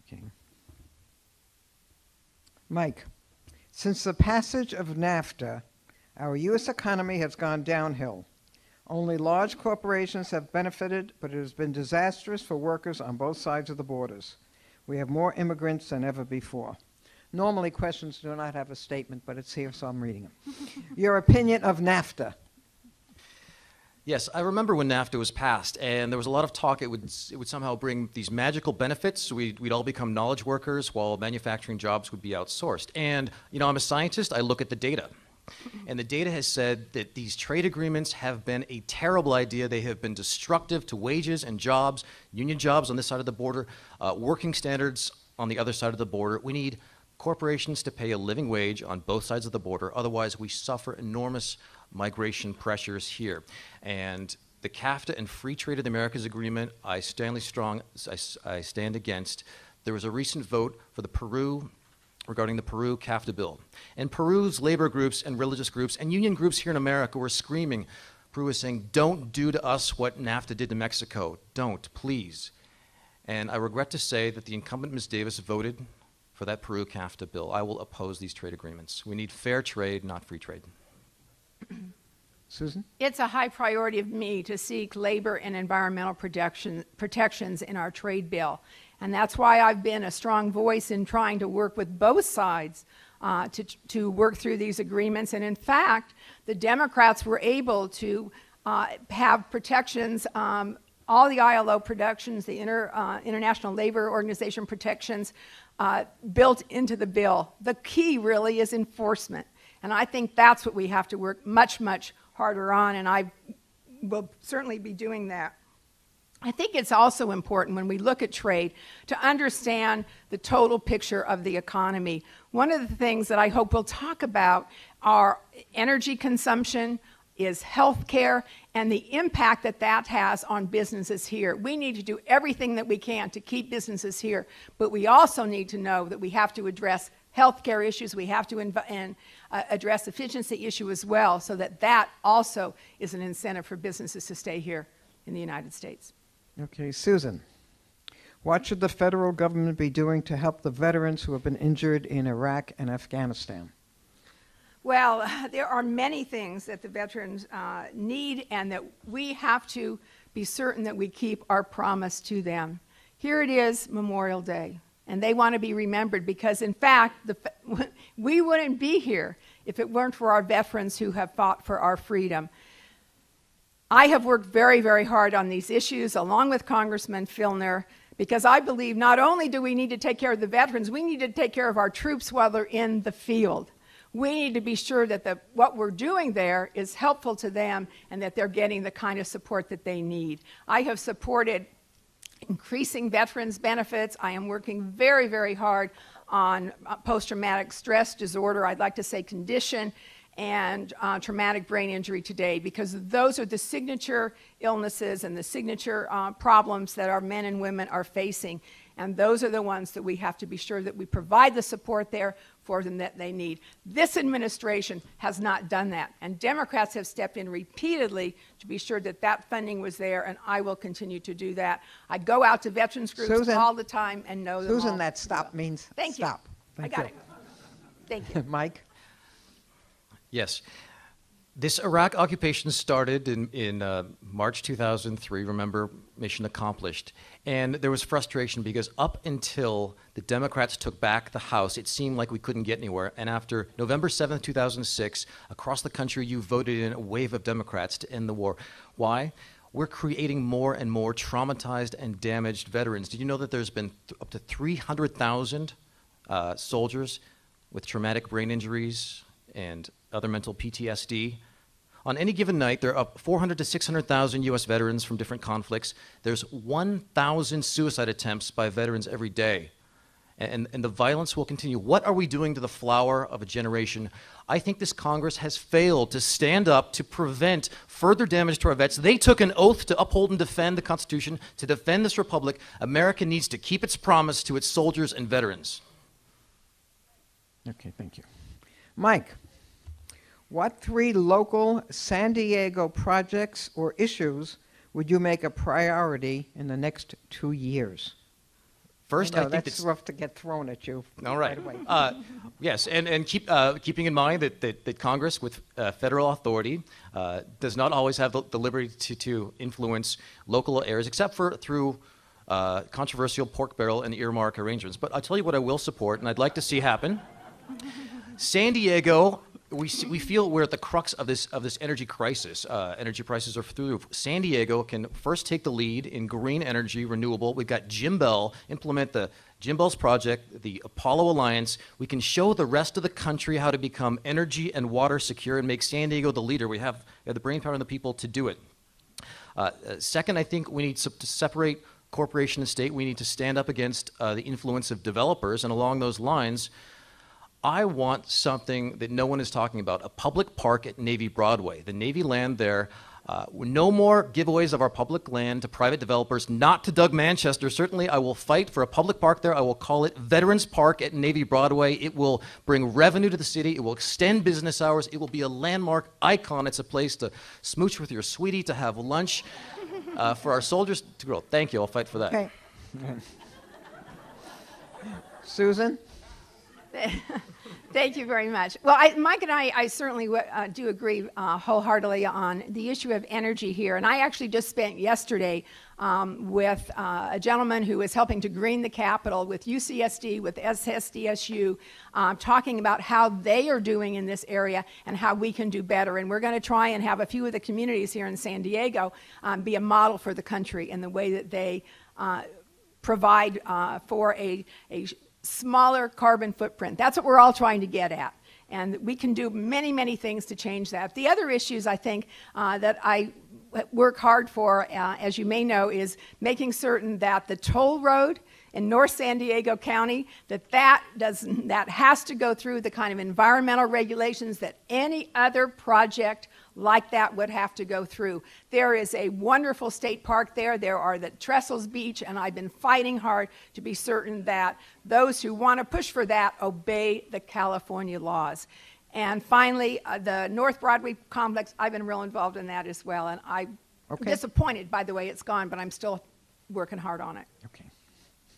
Okay. Mike, since the passage of NAFTA, our U.S. economy has gone downhill. Only large corporations have benefited, but it has been disastrous for workers on both sides of the borders. We have more immigrants than ever before. Normally, questions do not have a statement, but it's here, so I'm reading them. Your opinion of NAFTA? Yes, I remember when NAFTA was passed, and there was a lot of talk it would somehow bring these magical benefits. We'd all become knowledge workers while manufacturing jobs would be outsourced. And, you know, I'm a scientist. I look at the data. And the data has said that these trade agreements have been a terrible idea. They have been destructive to wages and jobs, union jobs on this side of the border, working standards on the other side of the border. We need corporations to pay a living wage on both sides of the border. Otherwise, we suffer enormous migration pressures here. And the CAFTA and Free Trade of the Americas Agreement, I stand against. There was a recent vote for regarding the Peru CAFTA bill. And Peru's labor groups and religious groups and union groups here in America were screaming. Peru was saying, don't do to us what NAFTA did to Mexico. Don't, please. And I regret to say that the incumbent Ms. Davis voted for that Peru CAFTA bill. I will oppose these trade agreements. We need fair trade, not free trade. Susan? It's a high priority of me to seek labor and environmental protections in our trade bill. And that's why I've been a strong voice in trying to work with both sides to work through these agreements. And in fact, the Democrats were able to have protections, all the ILO protections, the International Labor Organization protections built into the bill. The key really is enforcement. And I think that's what we have to work much, much harder on, and I will certainly be doing that. I think it's also important when we look at trade to understand the total picture of the economy. One of the things that I hope we'll talk about are energy consumption, is healthcare, and the impact that that has on businesses here. We need to do everything that we can to keep businesses here, but we also need to know that we have to address healthcare issues, we have to address efficiency issue as well, so that that also is an incentive for businesses to stay here in the United States. Okay, Susan, what should the federal government be doing to help the veterans who have been injured in Iraq and Afghanistan? Well, there are many things that the veterans need, and that we have to be certain that we keep our promise to them. Here it is, Memorial Day. And they want to be remembered because, in fact, we wouldn't be here if it weren't for our veterans who have fought for our freedom. I have worked very, very hard on these issues, along with Congressman Filner, because I believe not only do we need to take care of the veterans, we need to take care of our troops while they're in the field. We need to be sure that what we're doing there is helpful to them and that they're getting the kind of support that they need. I have supported increasing veterans benefits. I am working very, very hard on post-traumatic stress disorder, I'd like to say condition, and traumatic brain injury today, because those are the signature illnesses and the signature problems that our men and women are facing. And those are the ones that we have to be sure that we provide the support there for them that they need. This administration has not done that, and Democrats have stepped in repeatedly to be sure that that funding was there, and I will continue to do that. I go out to veterans groups Susan, all the time and know them all. Susan, that stop means Thank stop. You. Thank I got you. it. Thank you. Mike? Yes. This Iraq occupation started in March 2003, remember, mission accomplished. And there was frustration because up until the Democrats took back the House, it seemed like we couldn't get anywhere. And after November 7th, 2006, across the country, you voted in a wave of Democrats to end the war. Why? We're creating more and more traumatized and damaged veterans. Did you know that there's been up to 300,000 soldiers with traumatic brain injuries and other mental PTSD? On any given night, there are up 400 to 600,000 U.S. veterans from different conflicts. There's 1,000 suicide attempts by veterans every day. And the violence will continue. What are we doing to the flower of a generation? I think this Congress has failed to stand up to prevent further damage to our vets. They took an oath to uphold and defend the Constitution, to defend this republic. America needs to keep its promise to its soldiers and veterans. Okay, thank you. Mike, what 3 local San Diego projects or issues would you make a priority in the next 2 years? First, I I know, think that's that's rough to get thrown at you. all right. away. Yes, and keeping in mind that Congress, with federal authority, does not always have the liberty to influence local areas, except for through controversial pork barrel and earmark arrangements. But I'll tell you what I will support, and I'd like to see happen. San Diego, we feel we're at the crux of this energy crisis. Energy prices are through the roof. San Diego can first take the lead in green energy, renewable. We've got Jim Bell implement the Jim Bell's project, the Apollo Alliance. We can show the rest of the country how to become energy and water secure and make San Diego the leader. We have the brainpower and the people to do it. Second, I think we need to separate corporation and state. We need to stand up against the influence of developers, and along those lines, I want something that no one is talking about, a public park at Navy Broadway. The Navy land there, no more giveaways of our public land to private developers, not to Doug Manchester. Certainly, I will fight for a public park there. I will call it Veterans Park at Navy Broadway. It will bring revenue to the city. It will extend business hours. It will be a landmark icon. It's a place to smooch with your sweetie, to have lunch, for our soldiers to grow. Thank you. I'll fight for that. Okay. Susan? Thank you very much. Well, Mike and I certainly do agree wholeheartedly on the issue of energy here. And I actually just spent yesterday with a gentleman who is helping to green the Capitol with UCSD, with SSDSU, talking about how they are doing in this area and how we can do better. And we're going to try and have a few of the communities here in San Diego be a model for the country in the way that they provide for a smaller carbon footprint. That's what we're all trying to get at. And we can do many, many things to change that. The other issues, I think, that I work hard for, as you may know, is making certain that the toll road in North San Diego County, that has to go through the kind of environmental regulations that any other project like that would have to go through. There is a wonderful state park there. There are the Trestles Beach, and I've been fighting hard to be certain that those who want to push for that obey the California laws. And finally, the North Broadway complex, I've been real involved in that as well. And I'm disappointed, by the way, it's gone, but I'm still working hard on it. Okay.